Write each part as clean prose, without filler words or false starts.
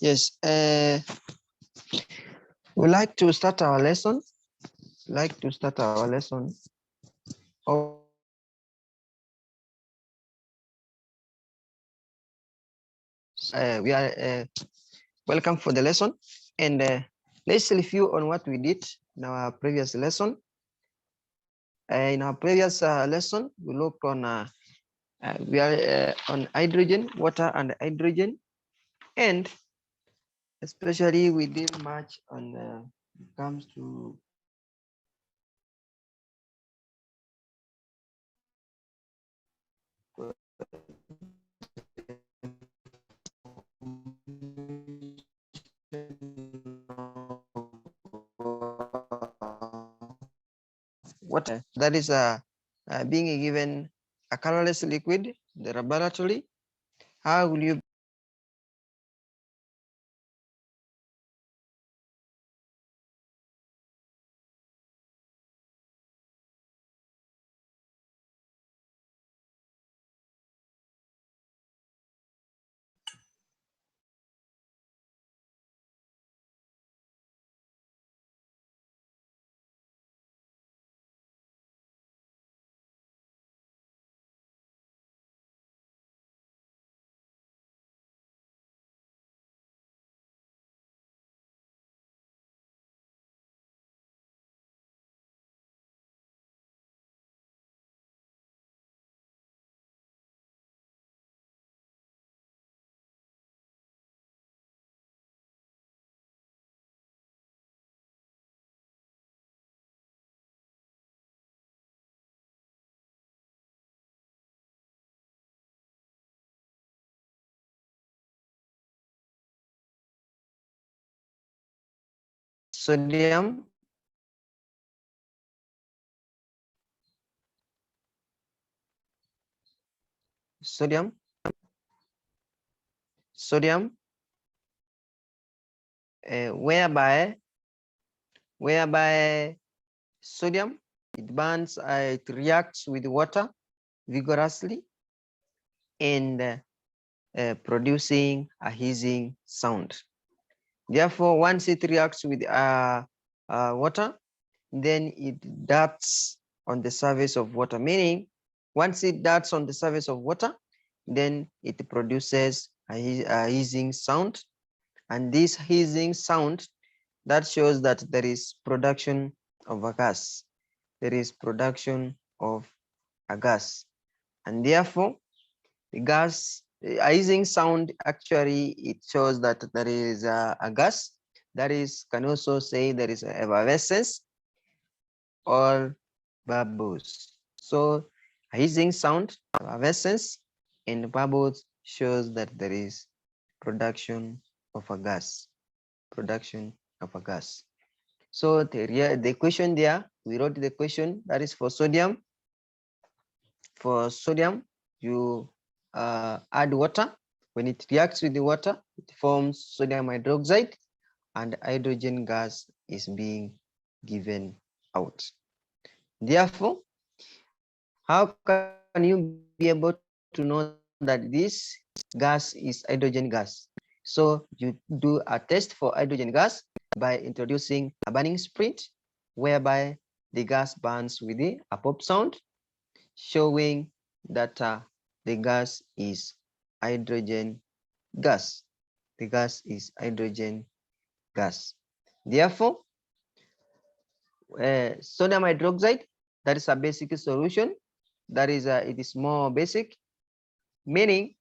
Yes, we like to start our lesson. We are welcome for the lesson, and let's review on what we did in our previous lesson. In our previous lesson, we looked on we are on hydrogen, water, and hydrogen, and especially we did much on comes to water, that is being given a colorless liquid, the laboratory. How will you sodium, sodium, sodium, whereby sodium it burns, it reacts with water vigorously and producing a hissing sound. Therefore, once it reacts with water, then it darts on the surface of water, meaning once it darts on the surface of water, then it produces a hissing sound. And this hissing sound, that shows that there is production of a gas. There is production of a gas. And therefore, the gas, a hissing sound, actually, it shows that there is a gas. That is, can also say there is effervescence or bubbles. So a hissing sound, effervescence, and bubbles shows that there is production of a gas. Production of a gas. So the question there, we wrote the question that is for sodium. For sodium, you add water. When it reacts with the water, it forms sodium hydroxide, and hydrogen gas is being given out. Therefore, how can you be able to know that this gas is hydrogen gas? So you do a test for hydrogen gas by introducing a burning sprint, whereby the gas burns with a pop sound, showing that the gas is hydrogen gas. The gas is hydrogen gas. Therefore, sodium hydroxide, that is a basic solution. That is, it is more basic, meaning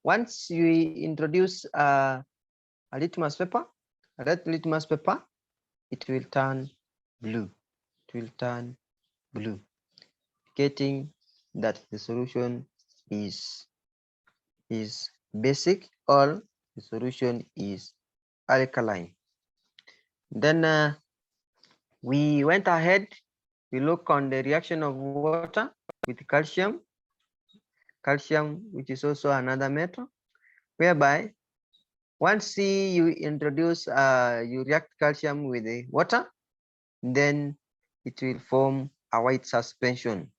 once you introduce a litmus paper, a red litmus paper, it will turn blue. It will turn blue, indicating that the solution is basic or the solution is alkaline. Then we went ahead, we look on the reaction of water with calcium, which is also another metal, whereby once you introduce, you react calcium with the water, then it will form a white suspension,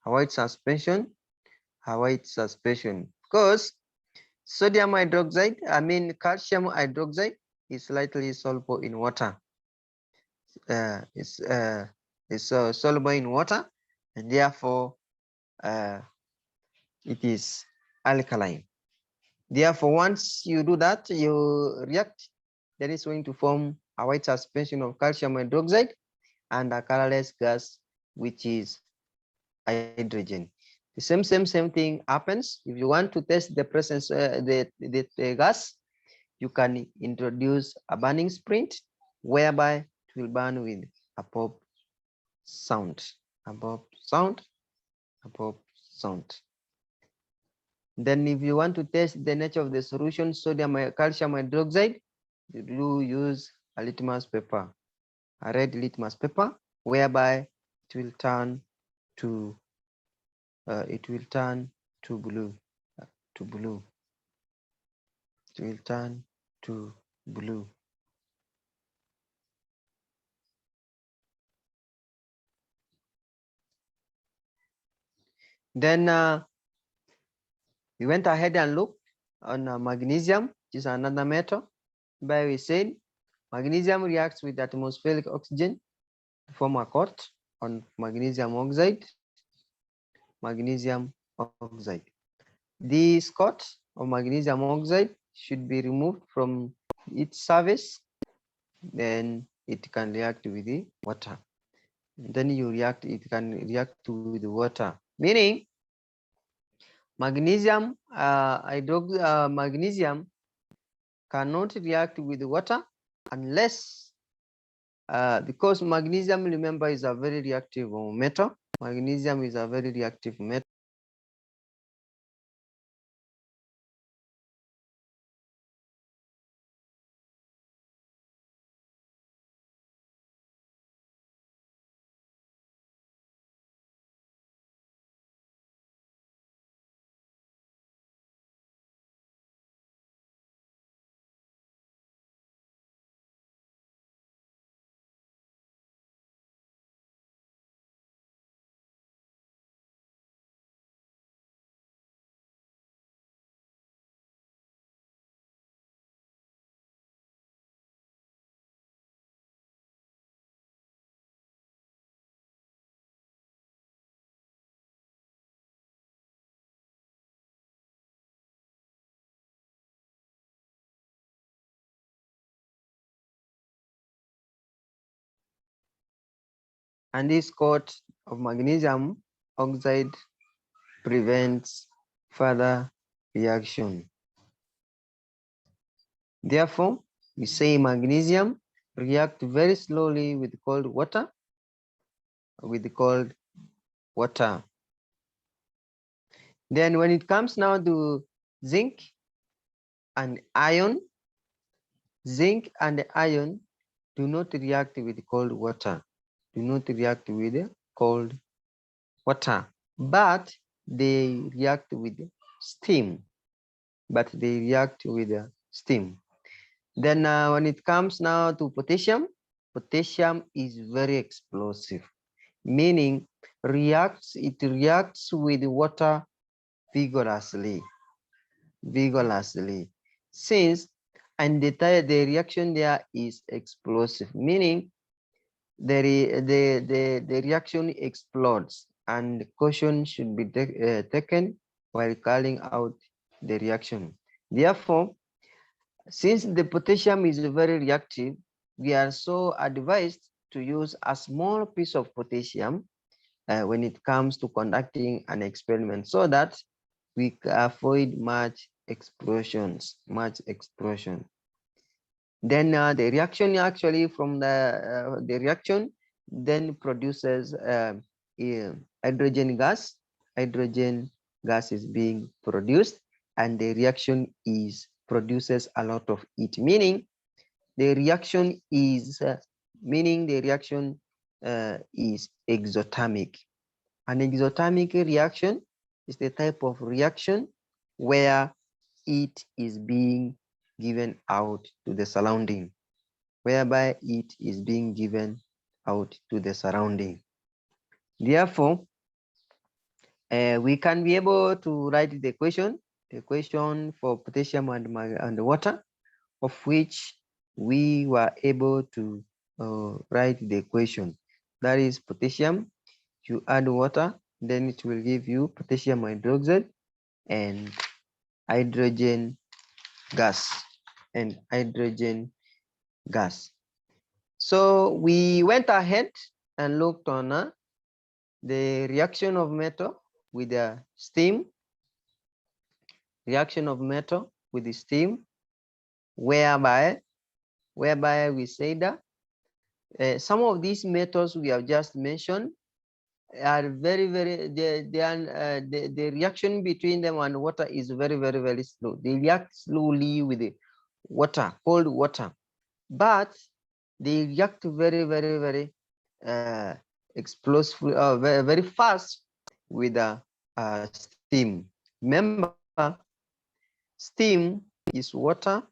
a white suspension, a white suspension. Because Sodium hydroxide, calcium hydroxide is slightly soluble in water. It's soluble in water, and therefore it is alkaline. Therefore, once you do that, you react, then it's going to form a white suspension of calcium hydroxide and a colorless gas, which is hydrogen. The same thing happens. If you want to test the presence, the gas, you can introduce a burning sprint, whereby it will burn with a pop sound, a pop sound, a pop sound. Then if you want to test the nature of the solution, calcium hydroxide, you do use a litmus paper, a red litmus paper, whereby it will turn to blue, to blue. It will turn to blue. Then we went ahead and looked on magnesium, which is another metal. But we said magnesium reacts with atmospheric oxygen to form a coat on magnesium oxide. Magnesium oxide. This coat of magnesium oxide should be removed from its surface. Then it can react with the water. Then it can react with the water. Meaning magnesium magnesium cannot react with water unless because magnesium, remember, is a very reactive metal. Magnesium is a very reactive metal. And this coat of magnesium oxide prevents further reaction. Therefore, we say magnesium react very slowly with cold water, Then when it comes now to zinc and iron, zinc and iron do not react with cold water, but they react with steam, Then when it comes now to potassium, potassium is very explosive, meaning it reacts with water vigorously, since and the reaction there is explosive, meaning the reaction explodes, and caution should be taken while carrying out the reaction. Therefore, since the potassium is very reactive, we are so advised to use a small piece of potassium when it comes to conducting an experiment, so that we avoid much explosion. Then the reaction actually from the reaction then produces hydrogen gas. Hydrogen gas is being produced, and the reaction produces a lot of heat, meaning the reaction is exothermic. An exothermic reaction is the type of reaction where heat is being given out to the surrounding, Therefore, we can be able to write the equation the equation for potassium and water, of which we were able to write the equation. That is potassium, you add water, then it will give you potassium hydroxide and hydrogen gas and hydrogen gas. So we went ahead and looked on the reaction of metal with the steam, reaction of metal with the steam, whereby we say that some of these metals we have just mentioned are very the reaction between them and water is very slow. They react slowly with the water, cold water, but they react very explosive, very fast with steam. Remember, steam is water,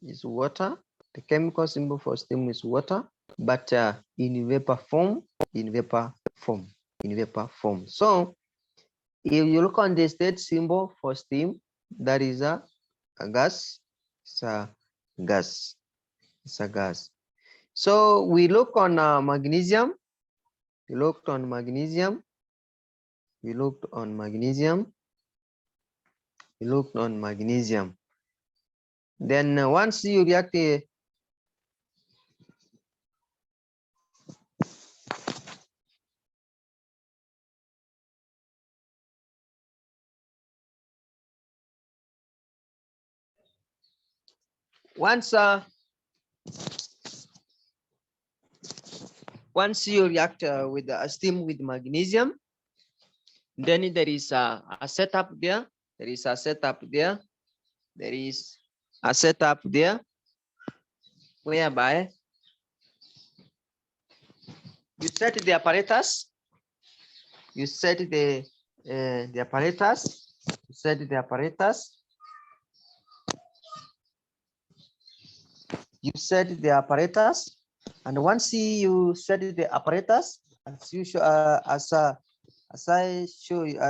the chemical symbol for steam is water, but in vapor form, So if you look on the state symbol for steam, that is a gas. It's a gas. It's a gas. So we look on magnesium. We looked on magnesium. We looked on magnesium. We looked on magnesium. Then once you react once you react with the steam with magnesium, then there is a setup there. There is a setup there. There is a setup there whereby you set the apparatus. You set the apparatus. You set the apparatus. You set the apparatus, and once you set the apparatus, as you as I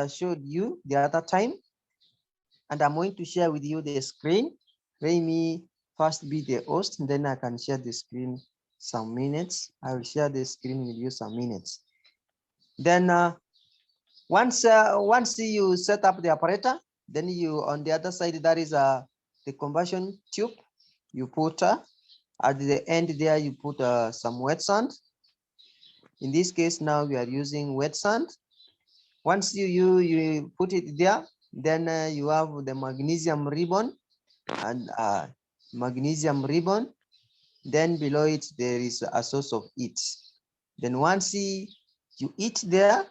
showed you the other time, and I'm going to share with you the screen. Let me first be the host, and then I can share the screen some minutes. I will share the screen with you some minutes. Then once you set up the apparatus, then you on the other side that is the conversion tube. You put at the end there you put some wet sand. In this case now we are using wet sand. Once you put it there, then you have the magnesium ribbon and magnesium ribbon. Then below it there is a source of heat. Then once you heat there,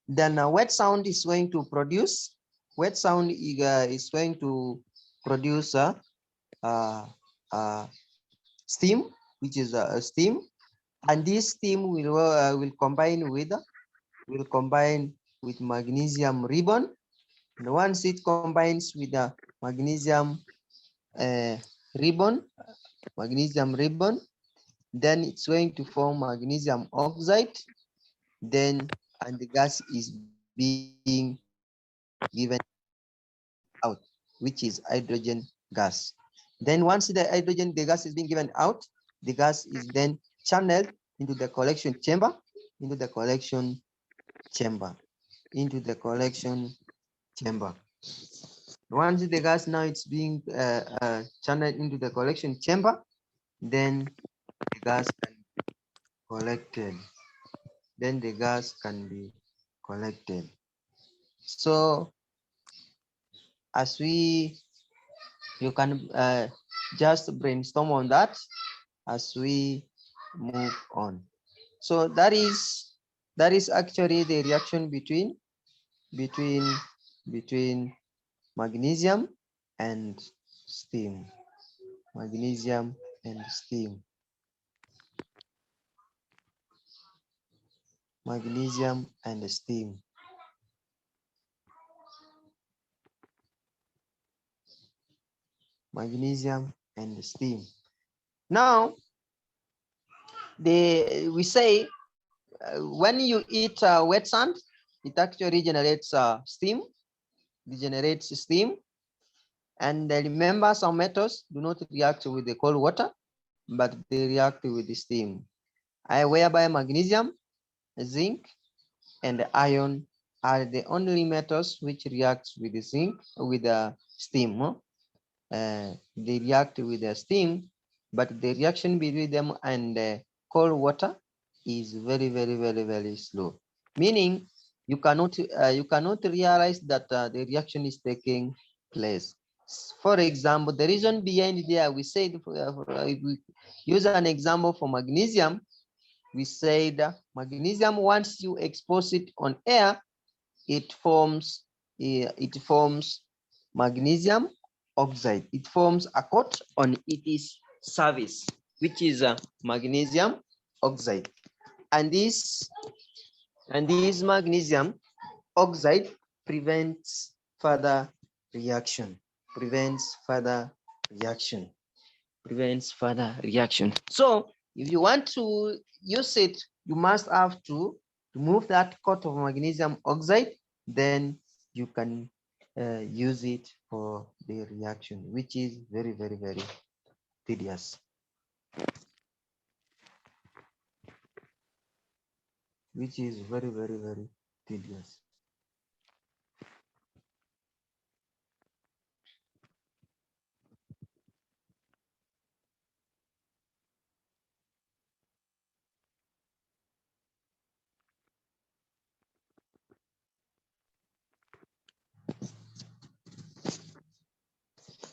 then a wet sound is going to produce. Wet sound is going to produce steam, which is a steam, and this steam will combine with magnesium ribbon. And once it combines with the magnesium ribbon, then it's going to form magnesium oxide. Then and the gas is being given out, which is hydrogen gas. Then once the gas is being given out, the gas is then channeled into the collection chamber, into the collection chamber. Once the gas now it's being channeled into the collection chamber, then the gas can be collected. So as you can just brainstorm on that as we move on. So that is actually the reaction between magnesium and steam. Magnesium and steam. Magnesium and steam. Magnesium and steam. Now, we say when you eat wet sand, it actually generates steam. generates steam. And remember, some metals do not react with the cold water, but they react with the steam. Whereby magnesium, zinc, and iron are the only metals which react with the zinc with the steam. They react with the steam, but the reaction between them and cold water is very slow. Meaning, you cannot realize that the reaction is taking place. For example, the reason behind there, we said, we use an example for magnesium. We said magnesium, once you expose it on air, it forms magnesium oxide. It forms a coat on its surface, which is magnesium oxide. And this magnesium oxide prevents further reaction. Prevents further reaction. Prevents further reaction. So if you want to use it, you must have to remove that coat of magnesium oxide, then you can use it for the reaction, which is very tedious. Which is very tedious.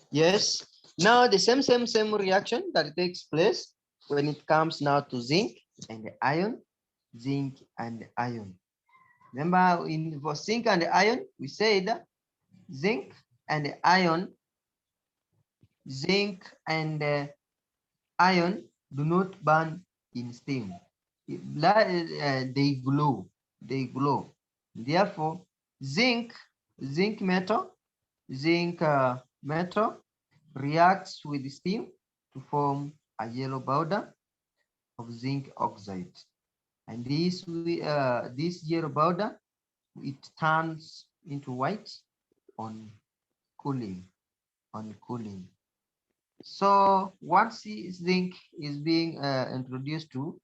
Yes. Now the same reaction that takes place when it comes now to zinc and iron. Zinc and iron. Remember, for zinc and iron, we said zinc and iron, zinc and iron do not burn in steam. They glow. They glow. Therefore, zinc, zinc metal, zinc metal reacts with steam to form a yellow powder of zinc oxide. And this yellow powder, it turns into white on cooling. On cooling. So once zinc is being introduced to,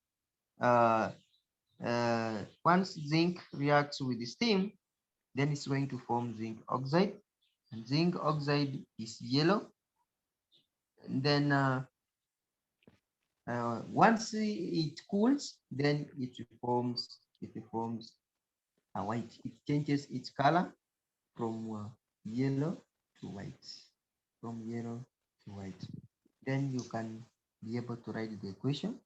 once zinc reacts with the steam, then it's going to form zinc oxide, and zinc oxide is yellow. And then once it cools, then it forms a white. It changes its color from yellow to white. From yellow to white. Then you can be able to write the equation.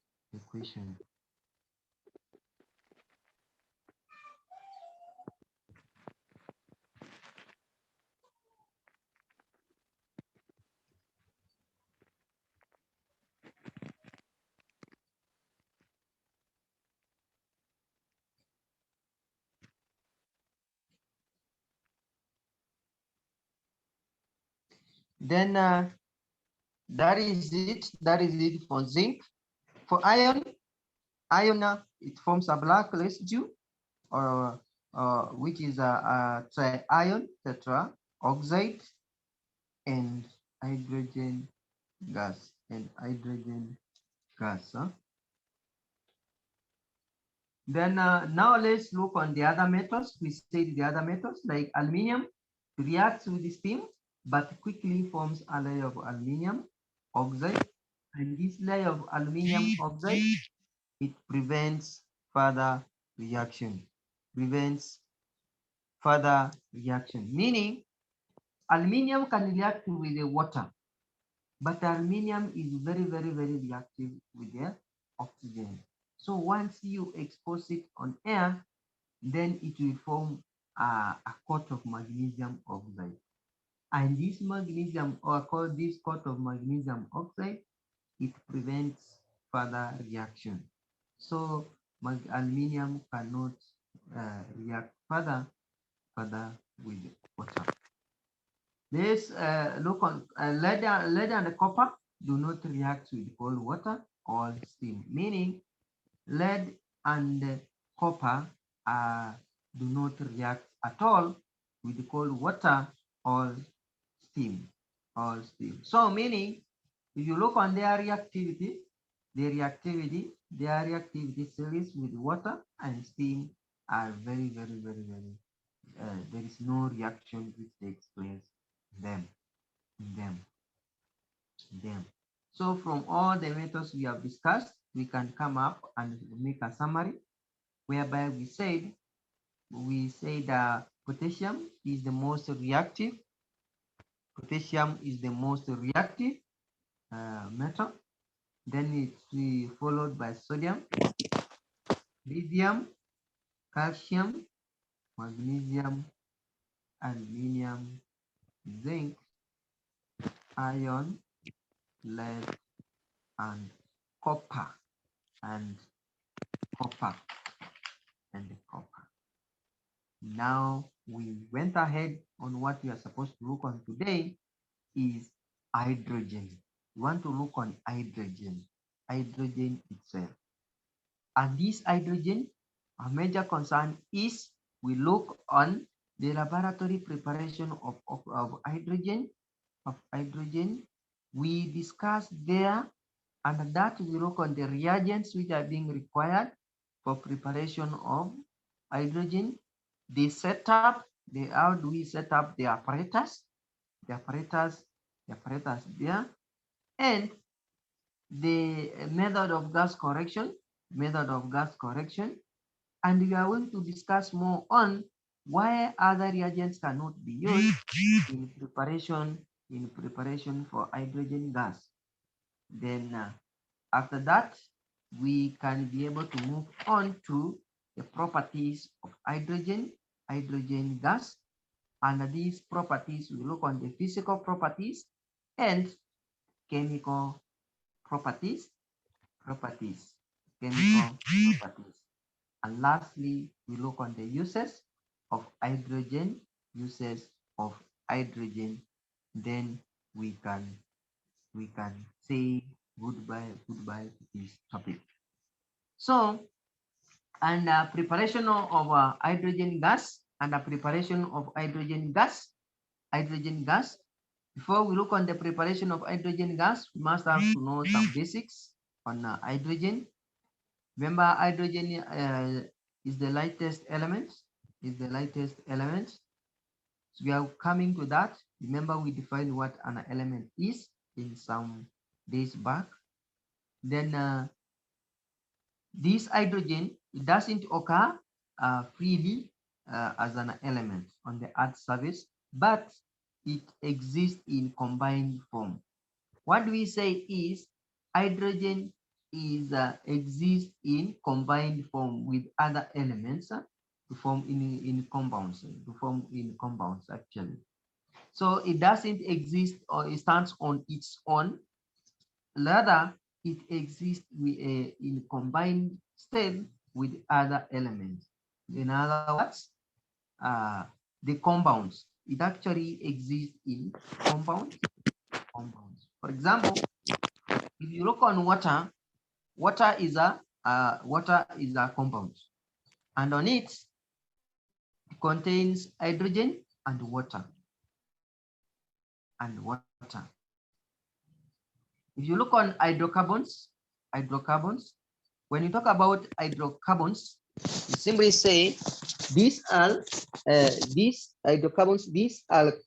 Then that is it. That is it for zinc. For iron, it forms a black residue, or which is a triion tetra oxide and hydrogen gas Huh? Then now let's look on the other metals. We said the other metals like aluminium reacts with steam, but quickly forms a layer of aluminium oxide. And this layer of aluminium oxide, it prevents further reaction. Prevents further reaction, meaning aluminium can react with the water, but aluminium is very reactive with the oxygen. So once you expose it on air, then it will form a coat of magnesium oxide. And this magnesium, or called this coat of magnesium oxide, it prevents further reaction. So aluminium cannot react further with water. Let's look on lead and copper do not react with cold water or steam, meaning lead and copper do not react at all with cold water or steam, So meaning, if you look on their reactivity series with water and steam are very, very, very, very. There is no reaction which takes place in them, in them, in them. So from all the methods we have discussed, we can come up and make a summary whereby we say that potassium is the most reactive. Potassium is the most reactive metal. Then it's followed by sodium, lithium, calcium, magnesium, aluminium, zinc, iron, lead, and copper, and copper, and copper. Now we went ahead on what we are supposed to look on today is hydrogen. We want to look on hydrogen itself. And this hydrogen, our major concern is we look on the laboratory preparation of hydrogen, We discuss there, and that we look on the reagents which are being required for preparation of hydrogen, the setup, how do we set up the apparatus, the apparatus there, and the method of gas correction, and we are going to discuss more on why other reagents cannot be used in preparation for hydrogen gas. Then after that, we can be able to move on to the properties of hydrogen gas, and these properties, we look on the physical properties and chemical properties, chemical properties. And lastly, we look on the uses of hydrogen, Then we can say goodbye to this topic. So, and preparation of hydrogen gas, and the preparation of hydrogen gas. Before we look on the preparation of hydrogen gas, we must have to know some basics on hydrogen. Remember, hydrogen is the lightest element. So we are coming to that. Remember, we defined what an element is in some days back. Then this hydrogen, it doesn't occur freely as an element on the Earth's surface, but it exists in combined form. What we say is hydrogen exists in combined form with other elements to form in compounds, actually. So it doesn't exist or it stands on its own. Rather, it exists in combined state with other elements. In other words, the compounds, it actually exists in compounds. For example, if you look on water, water is a compound, and on it contains hydrogen and water. If you look on hydrocarbons, when you talk about hydrocarbons, you simply say these are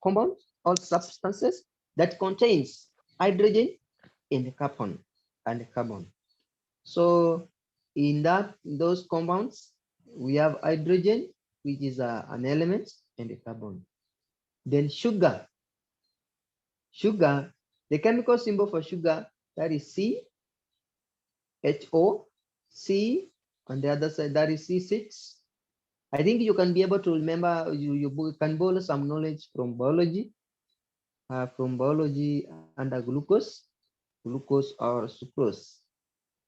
compounds or substances that contains hydrogen and carbon. So in those compounds, we have hydrogen, which is an element, and a carbon. Then sugar, the chemical symbol for sugar, that is C, HO, C, on the other side, that is C6. I think you can be able to remember, you can borrow some knowledge from biology, under glucose or sucrose.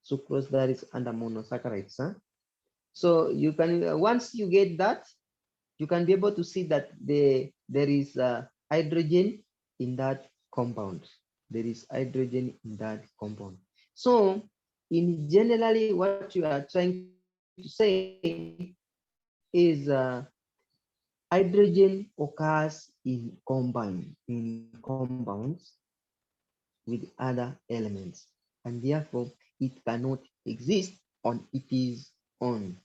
Sucrose, that is under monosaccharides. So you can, once you get that, you can be able to see that there is hydrogen in that compound. So in generally, what you are trying to say is hydrogen hydrogen occurs in compounds with other elements, and therefore it cannot exist on its own.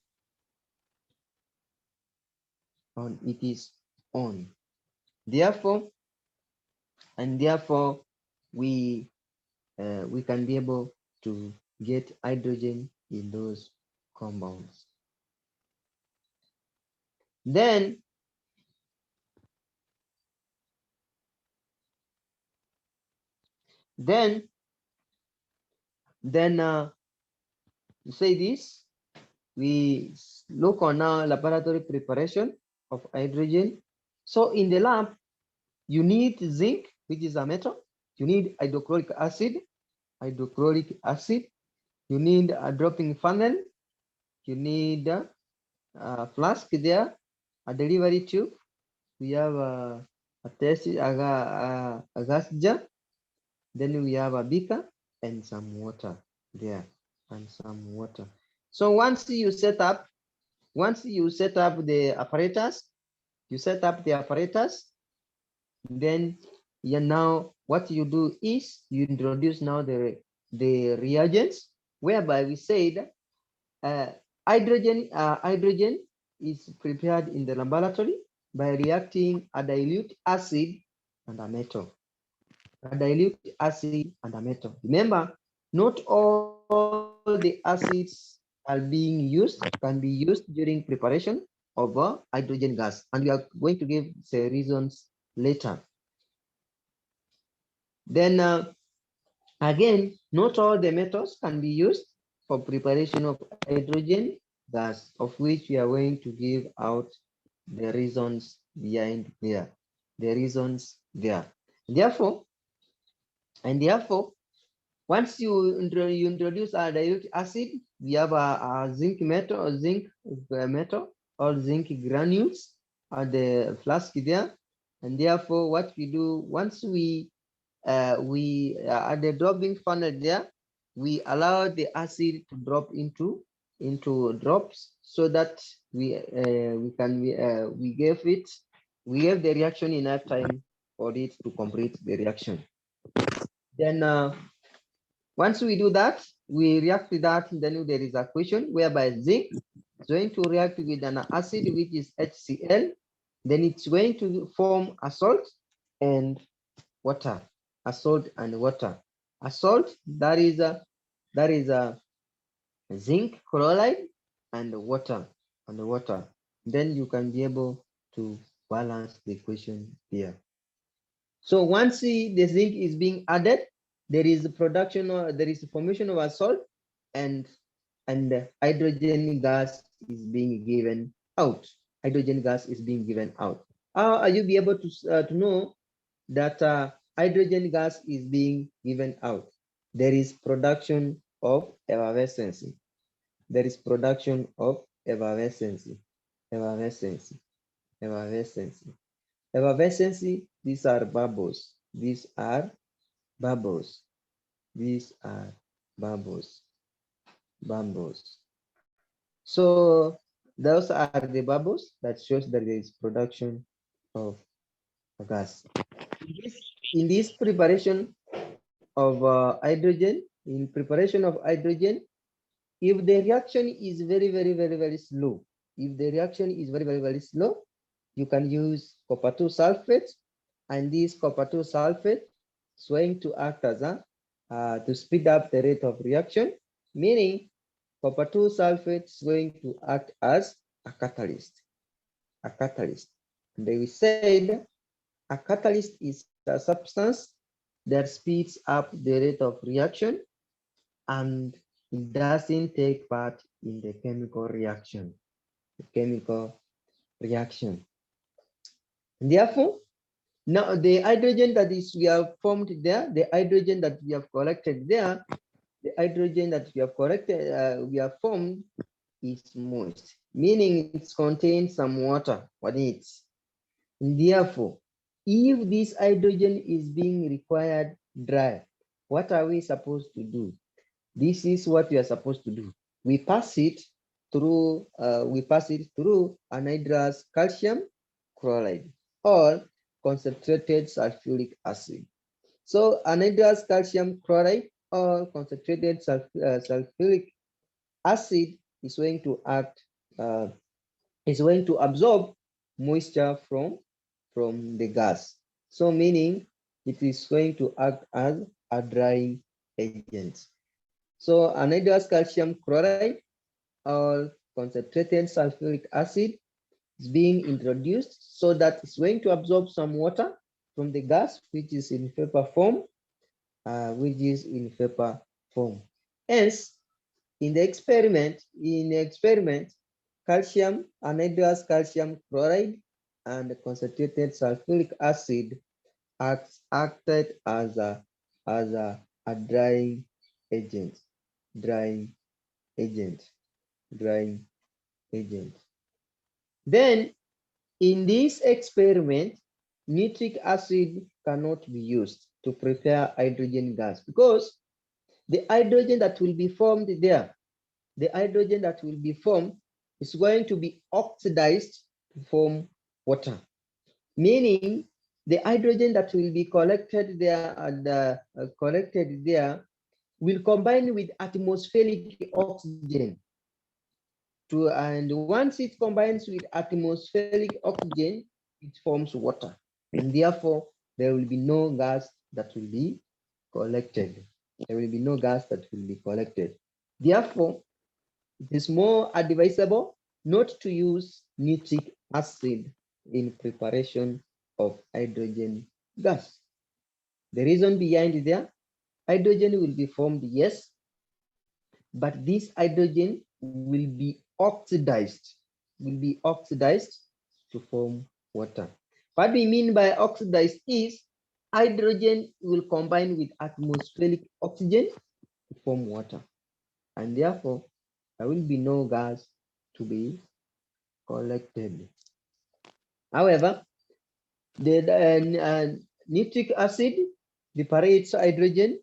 On its own. Therefore, therefore we can be able to get hydrogen in those compounds. Then then to say this, we look on now laboratory preparation of hydrogen. So in the lab, you need zinc, which is a metal. You need hydrochloric acid, You need a dropping funnel. You need a flask there, a delivery tube. We have a test, a gas jar. Then we have a beaker and some water there, and some water. So once you set up the apparatus, then now what you do is you introduce now the reagents, whereby we said hydrogen is prepared in the laboratory by reacting a dilute acid and a metal. A dilute acid and a metal. Remember, not all the acids can be used during preparation of hydrogen gas, and we are going to give the reasons later. Then again, not all the metals can be used for preparation of hydrogen gas, of which we are going to give out the reasons behind there. The reasons there. Therefore, once you introduce a dilute acid, we have a zinc metal or zinc granules at the flask there. And therefore, what we do, once we at the dropping funnel there, we allow the acid to drop into drops, so that we gave the reaction enough time for it to complete the reaction. Then once we do that, we react with that, then there is a equation whereby zinc is going to react with an acid, which is HCl. Then it's going to form a salt and water. A salt and water. A salt, that is a zinc chloride and water. Then you can be able to balance the equation here. So once the zinc is being added, there is formation of a salt, and hydrogen gas is being given out. Hydrogen gas is being given out. How are you be able to know that hydrogen gas is being given out? There is production of effervescence. There is production of effervescence. Effervescence, these are bubbles. These are bubbles. So those are the bubbles that shows that there is production of a gas. In this preparation of hydrogen, if the reaction is very slow, you can use copper 2 sulfate, and this copper 2 sulfate is going to act as to speed up the rate of reaction, meaning copper 2 sulfate is going to act as a catalyst. And we said a catalyst is a substance that speeds up the rate of reaction, and it doesn't take part in the chemical reaction. And therefore, now the hydrogen that we have formed there, the hydrogen that we have collected there, we have formed is moist, meaning it contains some water on it. And therefore, if this hydrogen is being required dry, what are we supposed to do? This is what we are supposed to do. We pass it through anhydrous calcium chloride or concentrated sulfuric acid. So anhydrous calcium chloride or concentrated sulfuric acid is going to act, is going to absorb moisture from the gas. So meaning it is going to act as a drying agent. So anhydrous calcium chloride or concentrated sulfuric acid is being introduced so that it's going to absorb some water from the gas, which is in vapor form, Hence, in the experiment, calcium, anhydrous calcium chloride, and concentrated sulfuric acid acted as a drying agent, drying agent, drying agent. Then in this experiment, nitric acid cannot be used to prepare hydrogen gas because the hydrogen that will be formed there, the hydrogen that will be formed is going to be oxidized to form water, meaning the hydrogen that will be collected there and will combine with atmospheric oxygen and once it combines with atmospheric oxygen, it forms water, and therefore there will be no gas that will be collected. There will be no gas that will be collected. Therefore, it is more advisable not to use nitric acid in preparation of hydrogen gas. The reason behind there, hydrogen will be formed, yes, but this hydrogen will be oxidized to form water. What we mean by oxidized is hydrogen will combine with atmospheric oxygen to form water, and therefore there will be no gas to be collected. However, the nitric acid separates hydrogen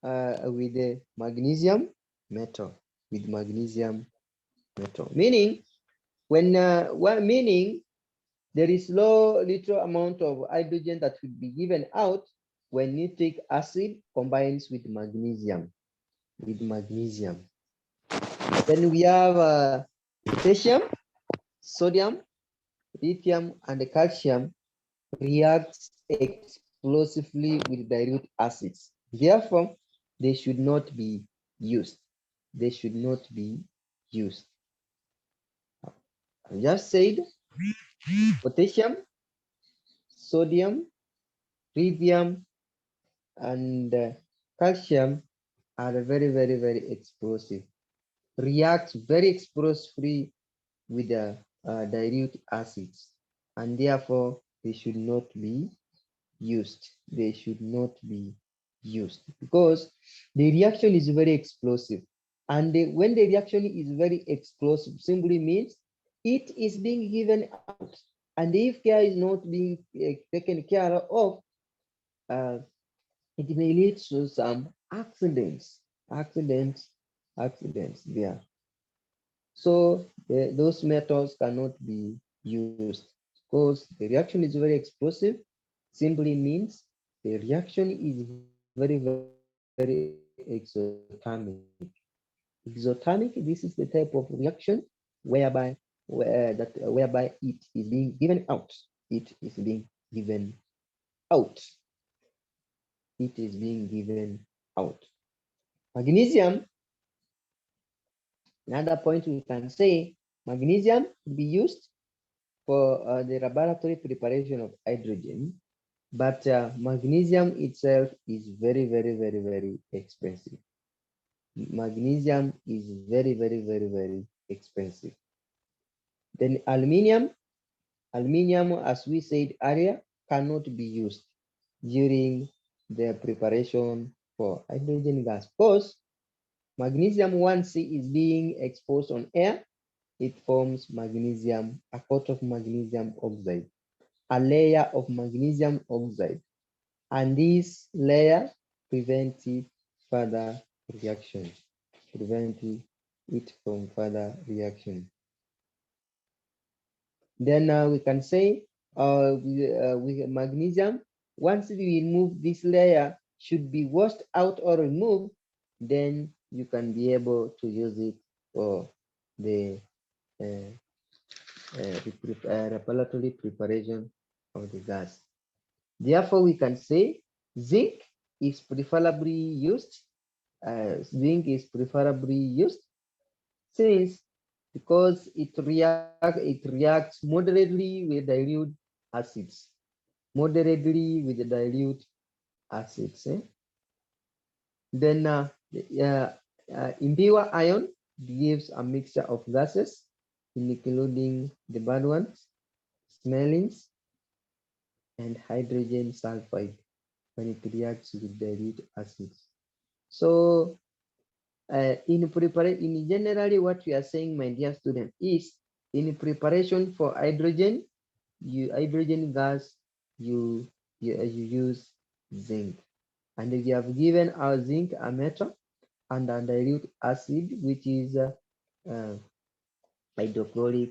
with the magnesium metal, meaning meaning there is little amount of hydrogen that will be given out when nitric acid combines with magnesium. Then we have potassium, sodium, lithium, and the calcium reacts explosively with dilute acids. Therefore, they should not be used. They should not be used. I just said potassium, sodium, lithium, and calcium are very explosive. React very explosively with the dilute acids, and therefore they should not be used. They should not be used because the reaction is very explosive. And when the reaction is very explosive, simply means it is being given out. And if care is not being taken care of, uh, it may lead to some accidents there. So those metals cannot be used because the reaction is very explosive. Simply means the reaction is very exothermic. Exothermic, this is the type of reaction whereby whereby it is being given out. It is being given out. It is being given out. Magnesium, another point we can say, magnesium could be used for the laboratory preparation of hydrogen, but magnesium itself is very expensive. Magnesium is very expensive. Then aluminium, as we said earlier, cannot be used during the preparation for hydrogen gas because magnesium, once it is being exposed on air, it forms magnesium, a coat of magnesium oxide, a layer of magnesium oxide, and this layer prevents it further reaction, prevent it from further reaction. Then we can say with magnesium. Once we remove this layer, should be washed out or removed, then you can be able to use it for the uh, reparatory preparation of the gas. Therefore, we can say zinc is preferably used. Zinc is preferably used since because it reacts moderately with dilute acids. Moderately with the dilute acids. Then impure ion gives a mixture of gases, including the bad ones, smellings, and hydrogen sulfide when it reacts with dilute acids. So in generally, what we are saying, my dear student, is in preparation for hydrogen, hydrogen gas, you use zinc, and we have given our zinc a metal and a dilute acid, which is uh, hydrochloric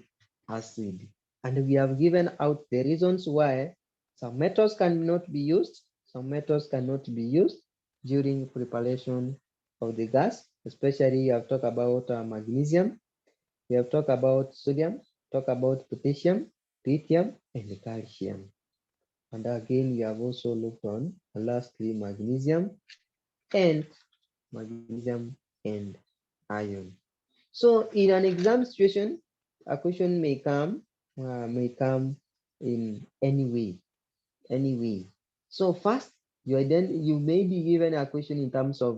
acid. And we have given out the reasons why some metals cannot be used, some metals cannot be used during preparation of the gas, especially you have talked about magnesium, we have talked about sodium, talk about potassium, lithium, and calcium. And again, we have also looked on lastly magnesium and iron. So in an exam situation, a question may come in any way, any way. So first, you may be given a question in terms of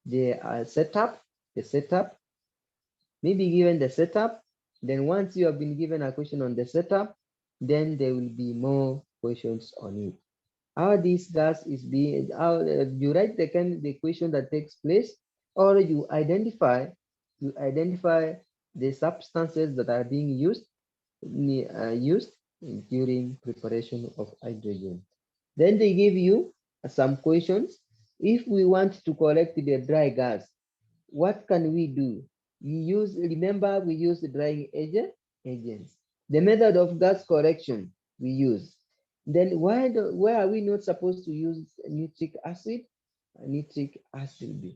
the setup, the setup, maybe given the setup. Then once you have been given a question on the setup, then there will be more questions on it. How this gas is being, how you write the question that takes place, or you identify the substances that are being used during preparation of hydrogen. Then they give you some questions. If we want to collect the dry gas, what can we do? Remember, we use the drying agents. The method of gas correction we use. Then why are we not supposed to use nitric acid? Nitric acid.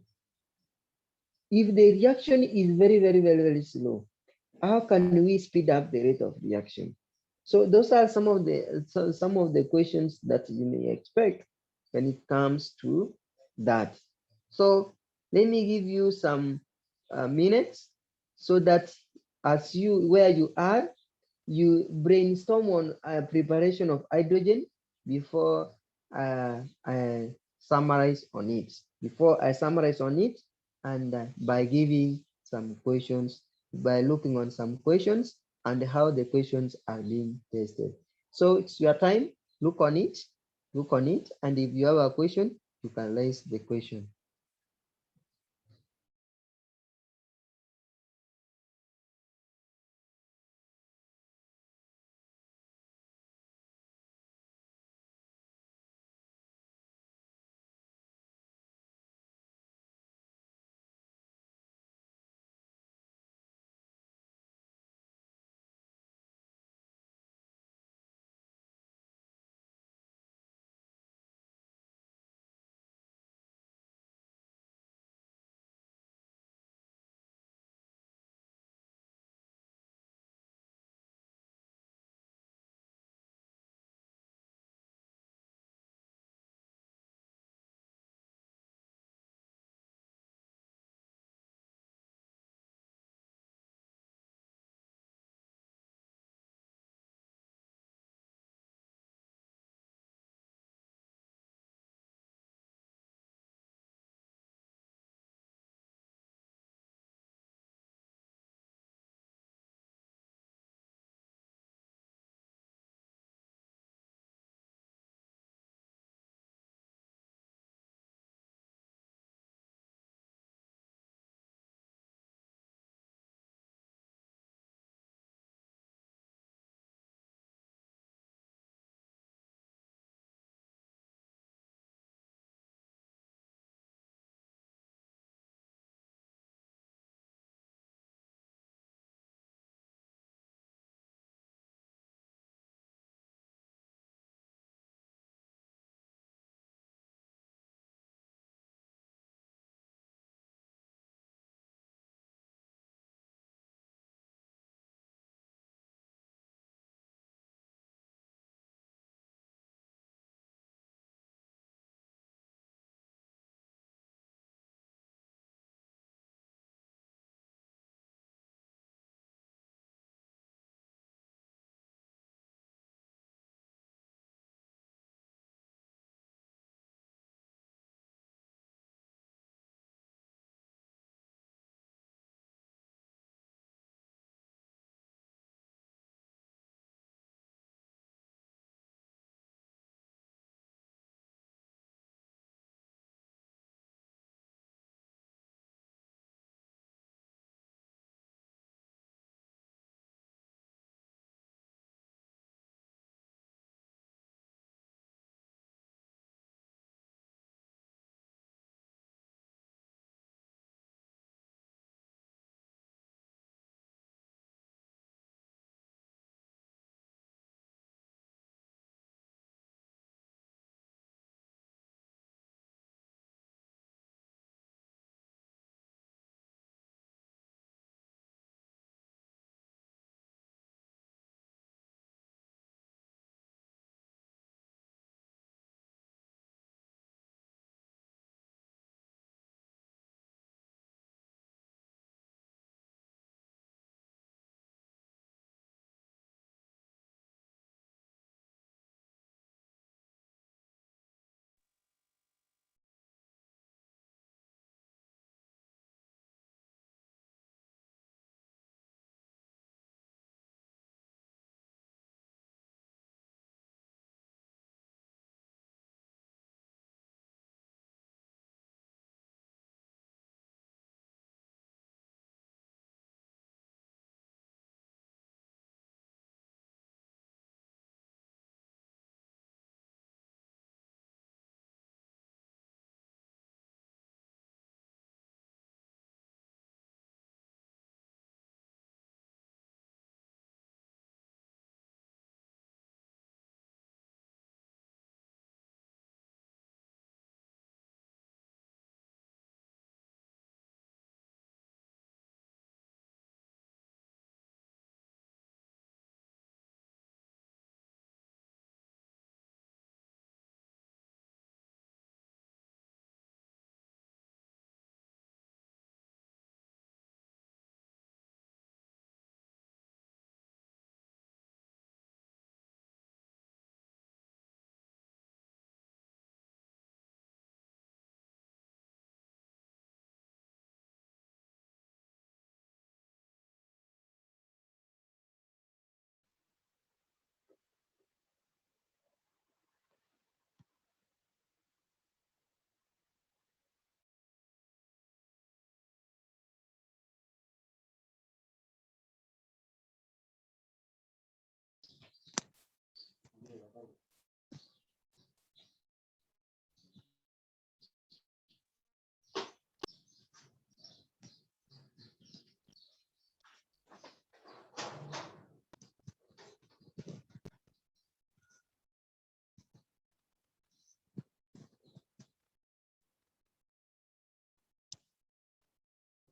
If the reaction is very slow, how can we speed up the rate of reaction? So those are some of the questions that you may expect when it comes to that. So let me give you some minutes so that as you where you are, you brainstorm on preparation of hydrogen before I summarize on it. Before I summarize on it, and by giving some questions, by looking on some questions and how the questions are being tested. So it's your time. Look on it. Look on it. And if you have a question, you can raise the question.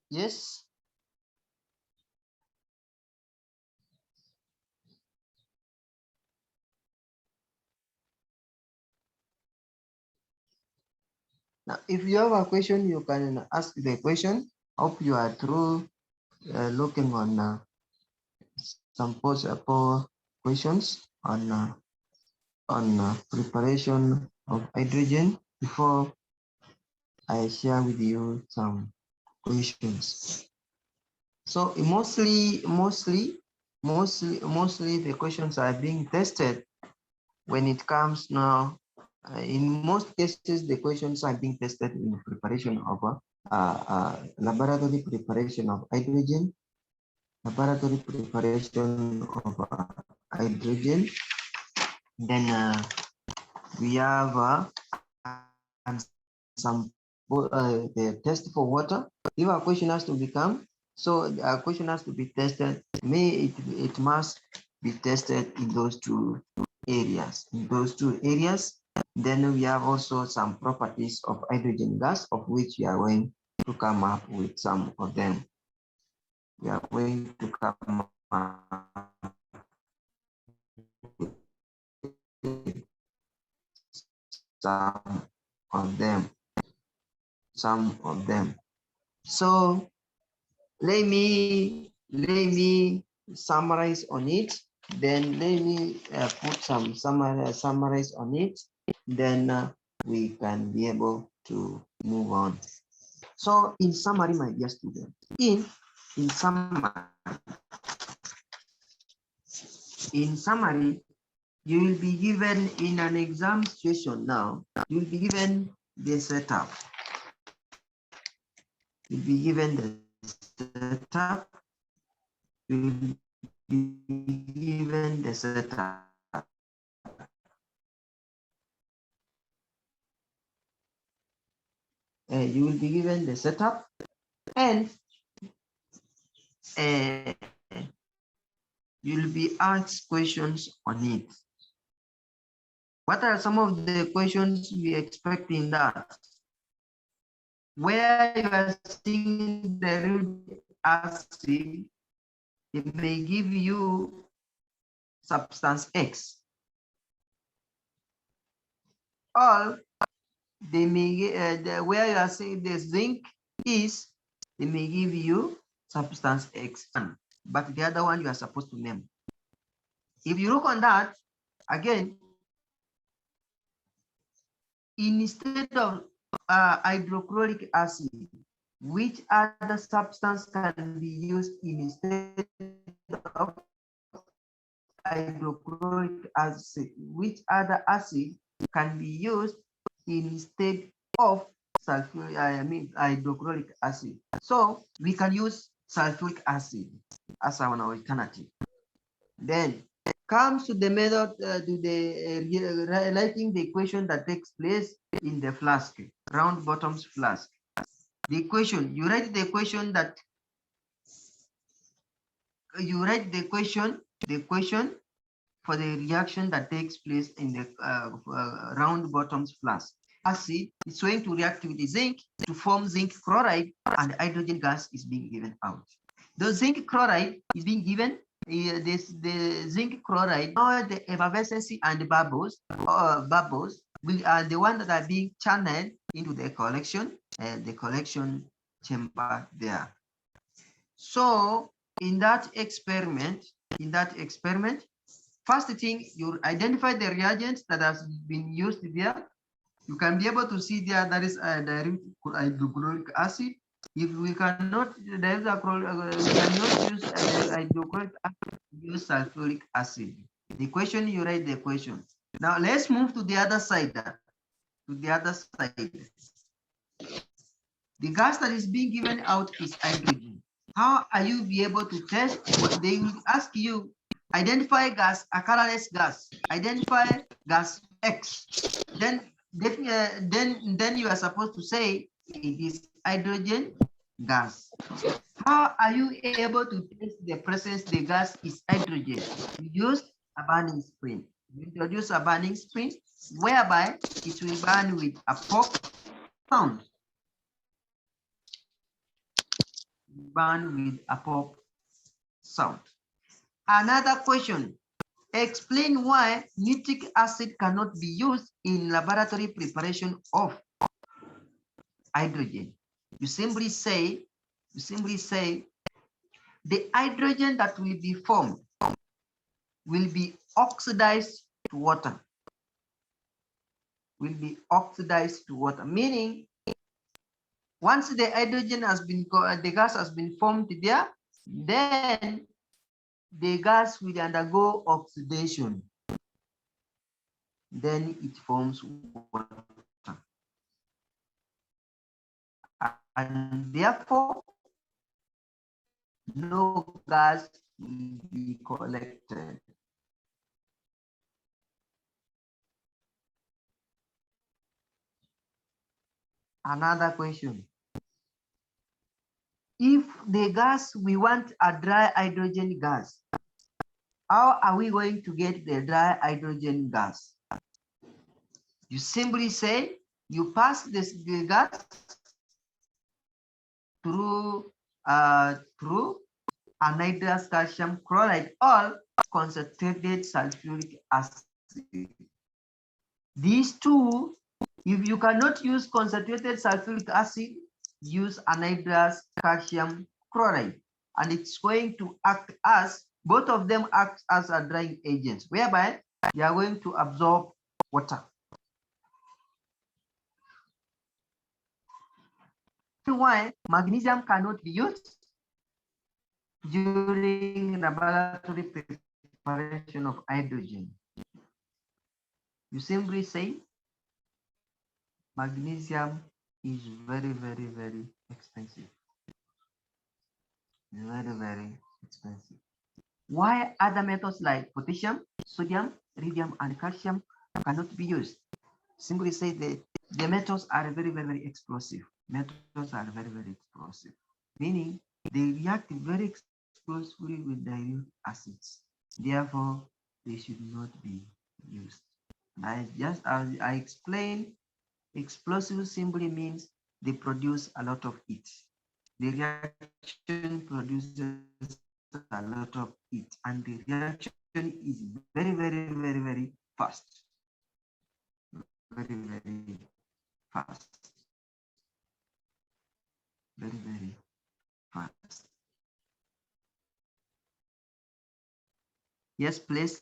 Yes. Now, if you have a question, you can ask the question. Hope you are through looking on some possible questions on preparation of hydrogen before I share with you some questions. So mostly the questions are being tested when it comes now. In most cases, the questions are being tested in preparation of laboratory preparation of hydrogen, laboratory preparation of hydrogen. Then we have and some the test for water. If a question has to become, so a question has to be tested, it must be tested in those two areas. In those two areas, then we have also some properties of hydrogen gas, of which we are going to come up with some of them. We are going to come up with some of them. So let me summarize on it. Then let me put some summarize on it. Then we can be able to move on. So in summary, my dear student, in summary, you will be given in an exam situation now. You will be given the setup. You'll be given the setup. You'll be given the setup. You will be given the setup, and you'll be asked questions on it. What are some of the questions we expect in that? Where you are seeing the root acid, it may give you substance X. Or they may where you are seeing the zinc is, they may give you substance X, but the other one you are supposed to name. If you look on that, again, instead of hydrochloric acid, which other substance can be used instead of hydrochloric acid? Which other acid can be used instead of hydrochloric acid? So we can use sulfuric acid as our alternative. Then comes to the method to the writing the equation that takes place in the flask, round bottoms flask. The equation, you write the equation for the reaction that takes place in the round bottoms flask. Acid is going to react with the zinc to form zinc chloride, and hydrogen gas is being given out. The zinc chloride is being given the zinc chloride. Now the effervescence and the bubbles are the ones that are being channeled into the collection chamber there. So in that experiment, first thing, you identify the reagents that has been used there. You can be able to see there that is a dilute hydrochloric acid. If we cannot use hydrochloric acid, use sulfuric acid. The equation, you write the equation. Now let's move to the other side. The gas that is being given out is hydrogen. How are you be able to test? What they will ask you, identify gas, a colorless gas, identify gas X. Then you are supposed to say it is hydrogen gas. How are you able to test the presence the gas is hydrogen? You use a burning spring. You introduce a burning spring whereby it will burn with a pop sound. burn with a pop sound. Another question. Explain why nitric acid cannot be used in laboratory preparation of hydrogen. You simply say the hydrogen that will be formed will be oxidized to water. Meaning once the hydrogen has been, the gas has been formed there, then the gas will undergo oxidation. Then it forms water. And therefore, no gas will be collected. Another question. If the gas, we want a dry hydrogen gas, how are we going to get the dry hydrogen gas? You simply say you pass the gas through anhydrous calcium chloride or concentrated sulfuric acid. These two, if you cannot use concentrated sulfuric acid, use anhydrous calcium chloride, and it's going to act as, both of them act as a drying agents, whereby they are going to absorb water. Why magnesium cannot be used during laboratory preparation of hydrogen. You simply say magnesium is very, very, very expensive. Very, very expensive. Why other metals like potassium, sodium, iridium, and calcium cannot be used? Simply say the metals are very, very, very explosive. Metals are very, very explosive, meaning they react very explosively with dilute acids. Therefore, they should not be used. As I explained, explosive simply means they produce a lot of heat. The reaction produces a lot of heat, and the reaction is very, very, very, very fast. Very, very fast. Very, very fast. Yes, please.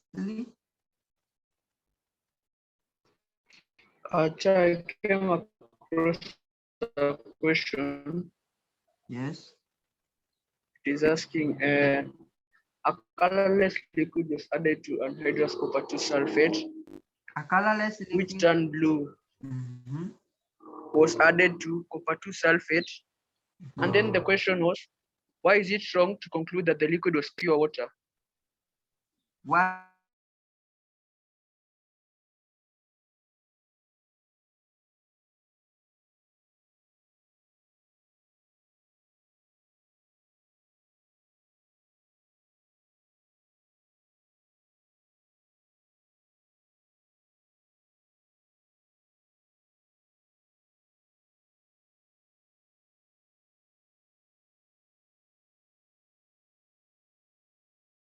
I came across a question. Yes. It is asking a colorless liquid was added to anhydrous copper 2 sulfate, A colorless liquid, which turned blue, was added to copper 2 sulfate. And then the question was, why is it wrong to conclude that the liquid was pure water? Why